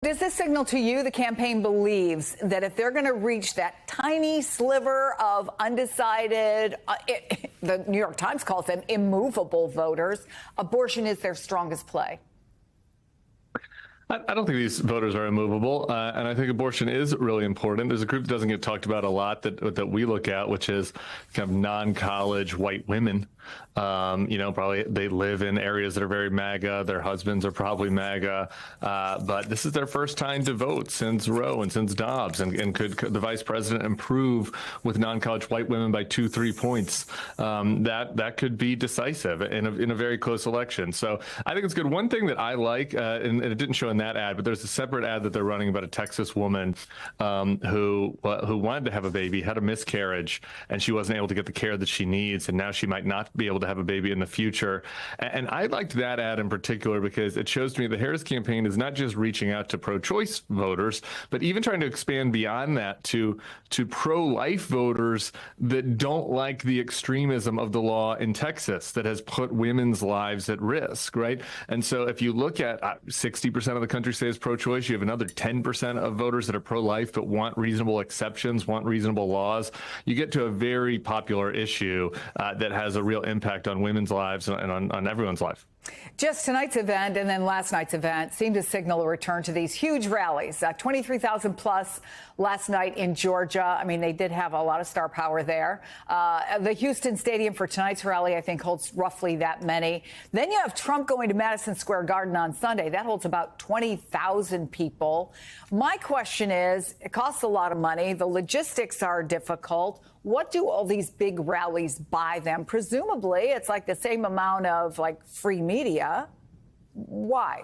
Does this signal to you the campaign believes that if they're going to reach that tiny sliver of undecided, the New York Times calls them immovable voters, abortion is their strongest play? I don't think these voters are immovable, and I think abortion is really important. There's a group that doesn't get talked about a lot that we look at, which is kind of non-college white women. Probably they live in areas that are very MAGA. Their husbands are probably MAGA, but this is their first time to vote since Roe and since Dobbs. And could the vice president improve with non-college white women by 2-3 points? That could be decisive in a very close election. So I think it's good. One thing that I like, and it didn't show in that ad, but there's a separate ad that they're running about a Texas woman who wanted to have a baby, had a miscarriage, and she wasn't able to get the care that she needs, and now she might not be able to have a baby in the future. And I liked that ad in particular because it shows to me the Harris campaign is not just reaching out to pro-choice voters, but even trying to expand beyond that to pro-life voters that don't like the extremism of the law in Texas that has put women's lives at risk, right? And so if you look at 60% of the country says pro-choice, you have another 10% of voters that are pro-life but want reasonable exceptions, want reasonable laws. You get to a very popular issue that has a real impact on women's lives and on everyone's life. Just tonight's event and then last night's event seemed to signal a return to these huge rallies. 23,000 plus last night in Georgia. I mean, they did have a lot of star power there. The Houston Stadium for tonight's rally, I think, holds roughly that many. Then you have Trump going to Madison Square Garden on Sunday. That holds about 20,000 people. My question is, it costs a lot of money. The logistics are difficult. What do all these big rallies buy them? Presumably, it's like the same amount of free media. Why?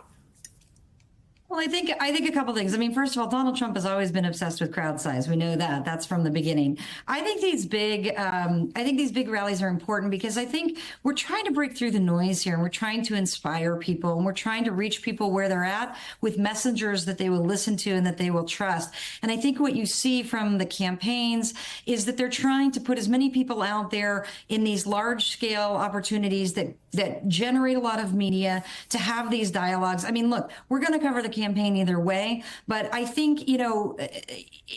Well, I think a couple things. I mean, first of all, Donald Trump has always been obsessed with crowd size. We know that. That's from the beginning. I think these big rallies are important because I think we're trying to break through the noise here, and we're trying to inspire people, and we're trying to reach people where they're at with messengers that they will listen to and that they will trust. And I think what you see from the campaigns is that they're trying to put as many people out there in these large scale opportunities that generate a lot of media to have these dialogues. I mean, look, we're going to cover the campaign either way, but I think,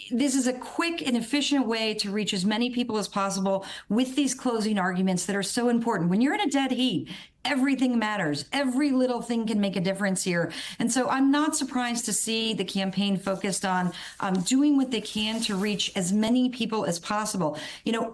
this is a quick and efficient way to reach as many people as possible with these closing arguments that are so important. When you're in a dead heat, everything matters. Every little thing can make a difference here. And so I'm not surprised to see the campaign focused on doing what they can to reach as many people as possible.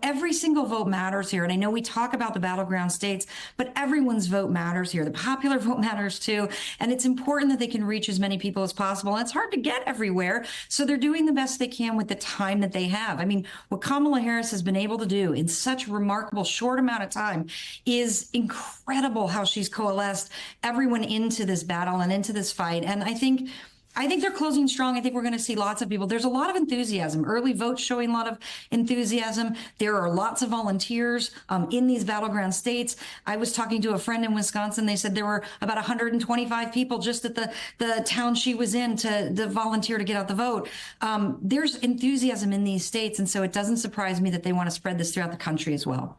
Every single vote matters here. And I know we talk about the battleground states, but everyone's vote matters here. The popular vote matters too. And it's important that they can reach as many people as possible. And it's hard to get everywhere. So they're doing the best they can with the time that they have. I mean, what Kamala Harris has been able to do in such a remarkable short amount of time is incredible. How she's coalesced everyone into this battle and into this fight. And I think they're closing strong. I think we're going to see lots of people. There's a lot of enthusiasm. Early votes showing a lot of enthusiasm. There are lots of volunteers in these battleground states. I was talking to a friend in Wisconsin. They said there were about 125 people just at the town she was in to volunteer to get out the vote. There's enthusiasm in these states. And so it doesn't surprise me that they want to spread this throughout the country as well.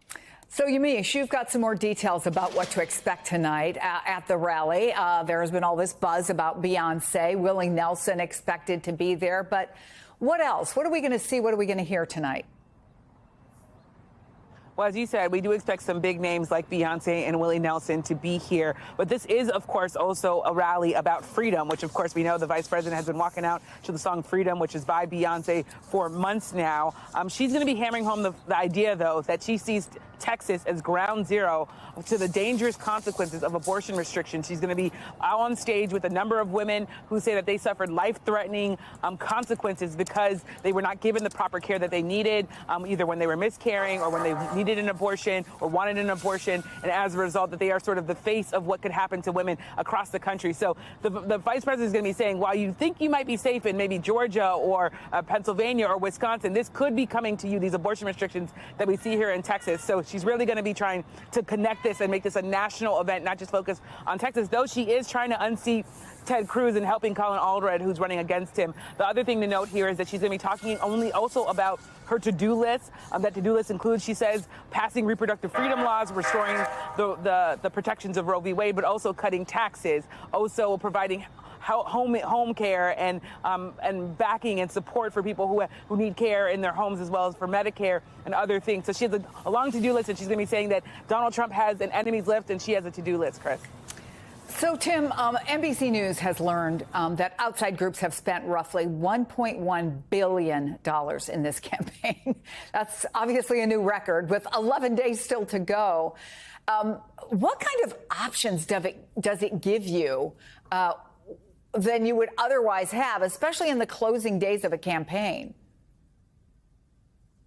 So, Yamiche, you've got some more details about what to expect tonight at the rally. There has been all this buzz about Beyonce, Willie Nelson expected to be there. But what else? What are we going to see? What are we going to hear tonight? Well, as you said, we do expect some big names like Beyonce and Willie Nelson to be here. But this is, of course, also a rally about freedom, which, of course, we know the vice president has been walking out to the song Freedom, which is by Beyonce for months now. She's going to be hammering home the idea, though, that she sees Texas as ground zero to the dangerous consequences of abortion restrictions. She's going to be out on stage with a number of women who say that they suffered life-threatening consequences because they were not given the proper care that they needed, either when they were miscarrying or when they needed an abortion or wanted an abortion, and as a result that they are sort of the face of what could happen to women across the country. So the vice president is going to be saying, while you think you might be safe in maybe Georgia or Pennsylvania or Wisconsin, this could be coming to you, these abortion restrictions that we see here in Texas. So she's really going to be trying to connect this and make this a national event, not just focus on Texas, though she is trying to unseat Ted Cruz and helping Colin Allred, who's running against him. The other thing to note here is that she's going to be talking also about her to-do list. That to-do list includes, she says, passing reproductive freedom laws, restoring the protections of Roe v. Wade, but also cutting taxes, also providing home care and backing and support for people who need care in their homes, as well as for Medicare and other things. So she has a long to-do list, and she's going to be saying that Donald Trump has an enemies list, and she has a to-do list, Chris. So, Tim, NBC News has learned that outside groups have spent roughly $1.1 billion in this campaign. That's obviously a new record with 11 days still to go. What kind of options does it give you than you would otherwise have, especially in the closing days of a campaign?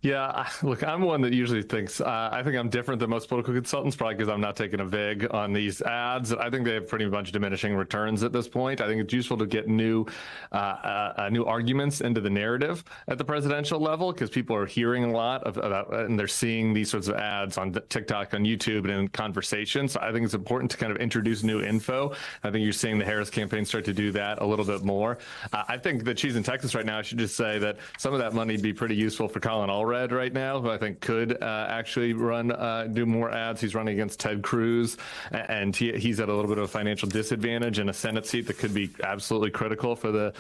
Yeah, look, I'm one that usually thinks, I think I'm different than most political consultants, probably because I'm not taking a vig on these ads. I think they have pretty much diminishing returns at this point. I think it's useful to get new arguments into the narrative at the presidential level, because people are hearing a lot about, and they're seeing these sorts of ads on TikTok, on YouTube, and in conversations. So I think it's important to kind of introduce new info. I think you're seeing the Harris campaign start to do that a little bit more. I think that she's in Texas right now. I should just say that some of that money would be pretty useful for Colin Allred right now, who I think could actually do more ads. He's running against Ted Cruz, and he's at a little bit of a financial disadvantage in a Senate seat that could be absolutely critical for the,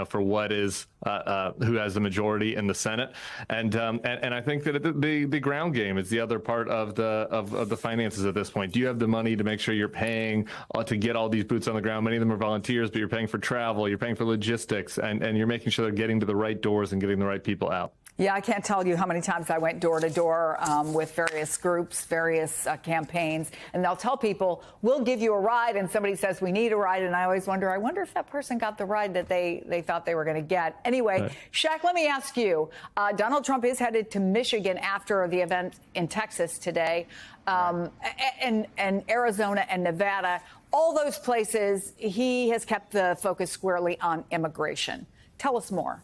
for what is who has the majority in the Senate. And I think that the ground game is the other part of the finances at this point. Do you have the money to make sure you're paying to get all these boots on the ground? Many of them are volunteers, but you're paying for travel, you're paying for logistics, and you're making sure they're getting to the right doors and getting the right people out. Yeah, I can't tell you how many times I went door to door with various groups, various campaigns, and they'll tell people, we'll give you a ride, and somebody says, we need a ride, and I always wonder if that person got the ride that they thought they were going to get. Anyway, right. Shaq, let me ask you, Donald Trump is headed to Michigan after the event in Texas today, and Arizona and Nevada. All those places, he has kept the focus squarely on immigration. Tell us more.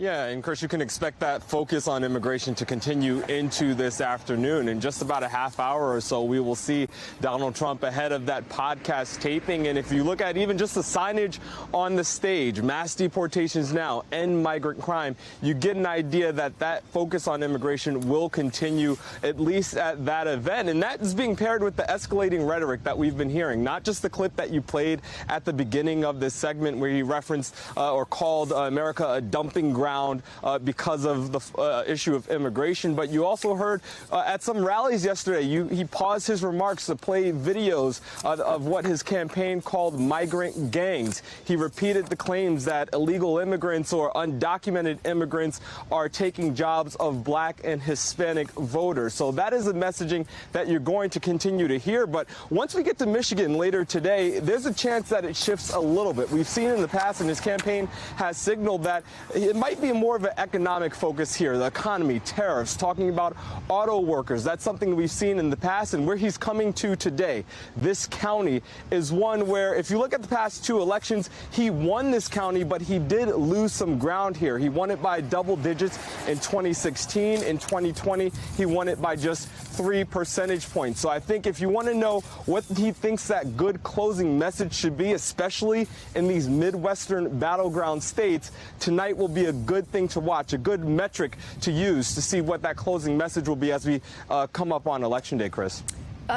Yeah, and Chris, you can expect that focus on immigration to continue into this afternoon. In just about a half hour or so, we will see Donald Trump ahead of that podcast taping. And if you look at even just the signage on the stage, mass deportations now, end migrant crime, you get an idea that that focus on immigration will continue, at least at that event. And that is being paired with the escalating rhetoric that we've been hearing, not just the clip that you played at the beginning of this segment where he referenced or called America a dumping ground because of the issue of immigration. But you also heard at some rallies yesterday, he paused his remarks to play videos of what his campaign called migrant gangs. He repeated the claims that illegal immigrants or undocumented immigrants are taking jobs of Black and Hispanic voters. So that is a messaging that you're going to continue to hear. But once we get to Michigan later today, there's a chance that it shifts a little bit. We've seen in the past, and his campaign has signaled that it might be more of an economic focus here, the economy, tariffs, talking about auto workers. That's something we've seen in the past, and where he's coming to today, this county is one where, if you look at the past two elections, he won this county, but he did lose some ground here. He won it by double digits in 2016. In 2020, he won it by just 3 percentage points. So I think if you want to know what he thinks that good closing message should be, especially in these Midwestern battleground states, tonight will be a good thing to watch, a good metric to use to see what that closing message will be as we come up on Election Day, Chris.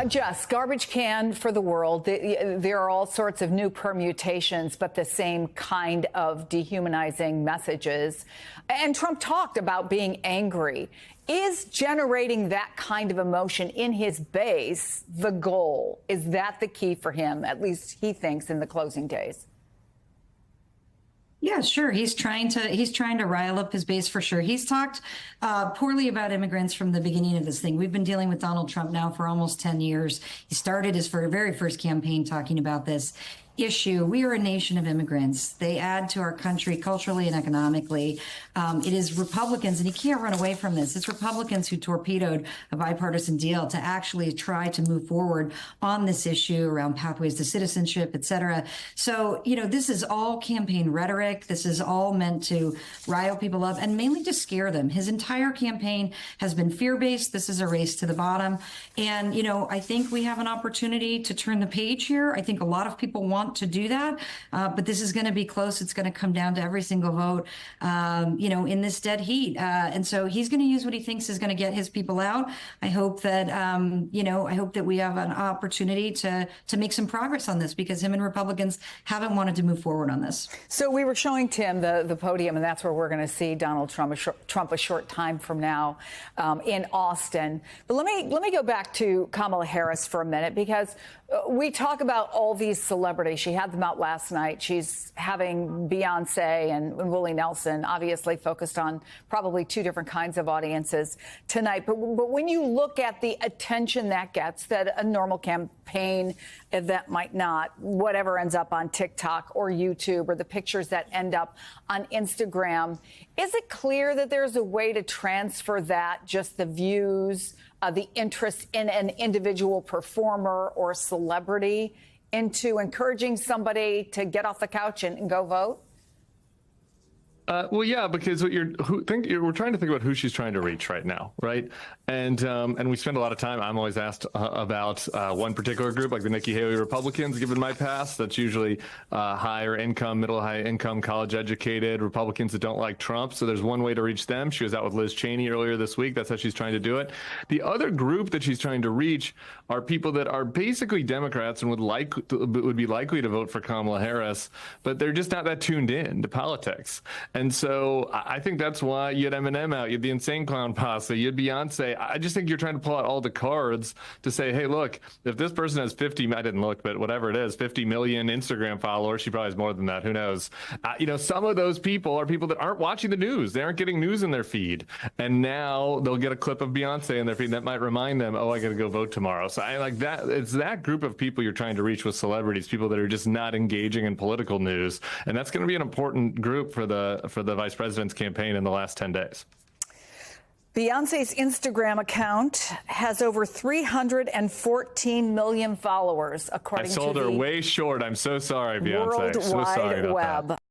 Jess, garbage can for the world. There are all sorts of new permutations, but the same kind of dehumanizing messages. And Trump talked about being angry. Is generating that kind of emotion in his base the goal? Is that the key for him, at least he thinks, in the closing days? Yeah, sure. He's trying to rile up his base for sure. He's talked poorly about immigrants from the beginning of this thing. We've been dealing with Donald Trump now for almost 10 years. He started his very first campaign talking about this issue. We are a nation of immigrants. They add to our country culturally and economically. It is Republicans, and you can't run away from this. It's Republicans who torpedoed a bipartisan deal to actually try to move forward on this issue around pathways to citizenship, et cetera. So, this is all campaign rhetoric. This is all meant to rile people up and mainly to scare them. His entire campaign has been fear-based. This is a race to the bottom. And, I think we have an opportunity to turn the page here. I think a lot of people want want to do that. But this is going to be close. It's going to come down to every single vote, in this dead heat. And so he's going to use what he thinks is going to get his people out. I hope that, I hope that we have an opportunity to make some progress on this, because him and Republicans haven't wanted to move forward on this. So we were showing Tim the podium, and that's where we're going to see Donald Trump a short time from now in Austin. But let me go back to Kamala Harris for a minute, because we talk about all these celebrities. She had them out last night. She's having Beyonce and Willie Nelson, obviously focused on probably two different kinds of audiences tonight. But when you look at the attention that gets, that a normal campaign event might not, whatever ends up on TikTok or YouTube, or the pictures that end up on Instagram, is it clear that there's a way to transfer that, just the views, the interest in an individual performer or celebrity, into encouraging somebody to get off the couch and go vote? Well, yeah, because we're trying to think about who she's trying to reach right now, right? And we spend a lot of time. I'm always asked about one particular group, like the Nikki Haley Republicans. Given my past, that's usually higher income, high income, college educated Republicans that don't like Trump. So there's one way to reach them. She was out with Liz Cheney earlier this week. That's how she's trying to do it. The other group that she's trying to reach are people that are basically Democrats and would be likely to vote for Kamala Harris, but they're just not that tuned in to politics. And so I think that's why you had Eminem out, you had the Insane Clown Posse, you had Beyonce. I just think you're trying to pull out all the cards to say, hey, look, if this person has 50, I didn't look, but whatever it is, 50 million Instagram followers, she probably has more than that, who knows? Some of those people are people that aren't watching the news. They aren't getting news in their feed. And now they'll get a clip of Beyonce in their feed that might remind them, oh, I got to go vote tomorrow. So I like that. It's that group of people you're trying to reach with celebrities, people that are just not engaging in political news. And that's going to be an important group for the vice president's campaign in the last 10 days. Beyonce's Instagram account has over 314 million followers, according to the I sold her way short. I'm so sorry, Beyonce. World So sorry Wide about Web. that.